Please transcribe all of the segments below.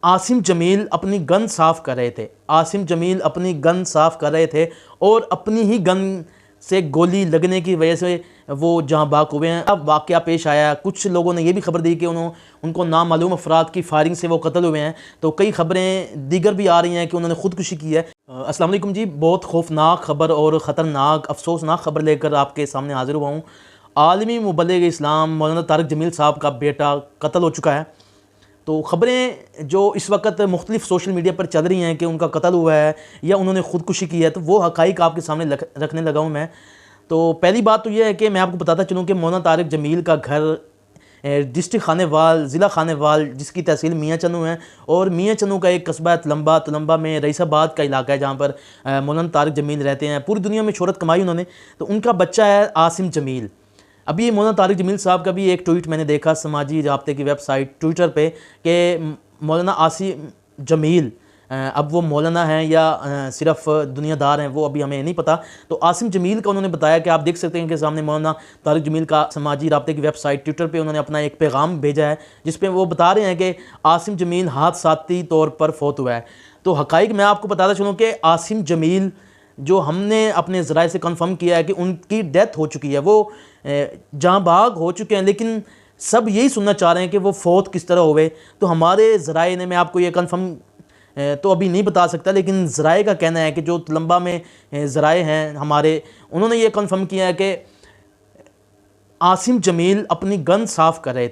عاصم جمیل اپنی گن صاف کر رہے تھے اور اپنی ہی گن سے گولی لگنے کی وجہ سے وہ جہاں بحق ہوئے ہیں۔ اب واقعہ پیش آیا، کچھ لوگوں نے یہ بھی خبر دی کہ ان کو نامعلوم افراد کی فائرنگ سے وہ قتل ہوئے ہیں، تو کئی خبریں دیگر بھی آ رہی ہیں کہ انہوں نے خودکشی کی ہے۔ السلام علیکم جی، بہت خوفناک خبر اور خطرناک افسوسناک خبر لے کر آپ کے سامنے حاضر ہوا ہوں۔ عالمی مبلغ اسلام مولانا طارق جمیل صاحب کا بیٹا قتل ہو چکا ہے۔ تو خبریں جو اس وقت مختلف سوشل میڈیا پر چل رہی ہیں کہ ان کا قتل ہوا ہے یا انہوں نے خودکشی کی ہے، تو وہ حقائق آپ کے سامنے رکھنے لگا ہوں میں۔ تو پہلی بات تو یہ ہے کہ میں آپ کو بتاتا چلوں کہ مولانا طارق جمیل کا گھر ڈسٹرکٹ خانے وال، ضلع خانے وال، جس کی تحصیل میاں چنو ہے، اور میاں چنو کا ایک قصبہ ہے تلمبہ میں رئیس آباد کا علاقہ ہے جہاں پر مولانا طارق جمیل رہتے ہیں۔ پوری دنیا میں شہرت کمائی انہوں نے، تو ان کا بچہ ہے عاصم جمیل۔ ابھی مولانا طارق جمیل صاحب کا بھی ایک ٹویٹ میں نے دیکھا سماجی رابطے کی ویب سائٹ ٹویٹر پہ کہ مولانا عاصم جمیل، اب وہ مولانا ہیں یا صرف دنیا دار ہیں وہ ابھی ہمیں نہیں پتہ، تو عاصم جمیل کا انہوں نے بتایا کہ آپ دیکھ سکتے ہیں کہ سامنے مولانا طارق جمیل کا سماجی رابطے کی ویب سائٹ ٹویٹر پہ انہوں نے اپنا ایک پیغام بھیجا ہے جس پہ وہ بتا رہے ہیں کہ عاصم جمیل حادثاتی طور پر فوت ہوا ہے۔ تو حقائق میں آپ کو بتاتا چلوں کہ عاصم جمیل جو ہم نے اپنے ذرائع سے کنفرم کیا ہے کہ ان کی ڈیتھ ہو چکی ہے، وہ جہاں بھاگ ہو چکے ہیں، لیکن سب یہی سننا چاہ رہے ہیں کہ وہ فوت کس طرح ہوئے۔ تو ہمارے ذرائع نے، میں آپ کو یہ کنفرم تو ابھی نہیں بتا سکتا، لیکن ذرائع کا کہنا ہے کہ جو تلمبہ میں ذرائع ہیں ہمارے، انہوں نے یہ کنفرم کیا ہے کہ عاصم جمیل اپنی گن صاف کر رہے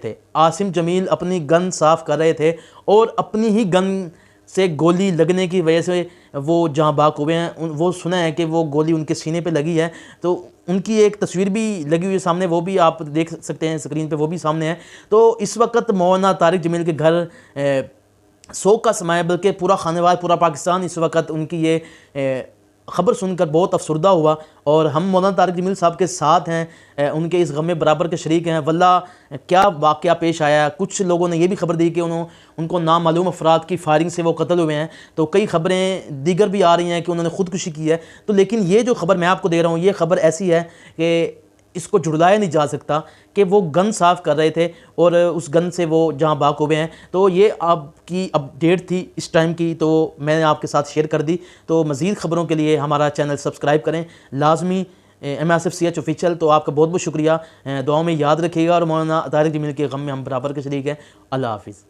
تھے اور اپنی ہی گن سے گولی لگنے کی وجہ سے وہ جہاں بحق ہوئے ہیں۔ وہ سنا ہے کہ وہ گولی ان کے سینے پہ لگی ہے، تو ان کی ایک تصویر بھی لگی ہوئی ہے سامنے، وہ بھی آپ دیکھ سکتے ہیں اسکرین پہ، وہ بھی سامنے ہے۔ تو اس وقت مولانا طارق جمیل کے گھر سوگ کا سماں ہے، بلکہ پورا خانے وال، پورا پاکستان اس وقت ان کی یہ خبر سن کر بہت افسردہ ہوا، اور ہم مولانا طارق جمیل صاحب کے ساتھ ہیں، ان کے اس غم برابر کے شریک ہیں۔ واللہ کیا واقعہ پیش آیا، کچھ لوگوں نے یہ بھی خبر دی کہ ان کو نامعلوم افراد کی فائرنگ سے وہ قتل ہوئے ہیں، تو کئی خبریں دیگر بھی آ رہی ہیں کہ انہوں نے خودکشی کی ہے۔ تو لیکن یہ جو خبر میں آپ کو دے رہا ہوں، یہ خبر ایسی ہے کہ اس کو جھٹلایا نہیں جا سکتا کہ وہ گن صاف کر رہے تھے اور اس گن سے وہ جہاں بحق ہوئے ہیں۔ تو یہ آپ کی اپڈیٹ تھی اس ٹائم کی، تو میں نے آپ کے ساتھ شیئر کر دی۔ تو مزید خبروں کے لیے ہمارا چینل سبسکرائب کریں لازمی، MSFCH آفیشیل۔ تو آپ کا بہت بہت شکریہ، دعاؤں میں یاد رکھیے گا، اور مولانا طارق جمیل کے غم میں ہم برابر کے شریک ہیں۔ اللہ حافظ۔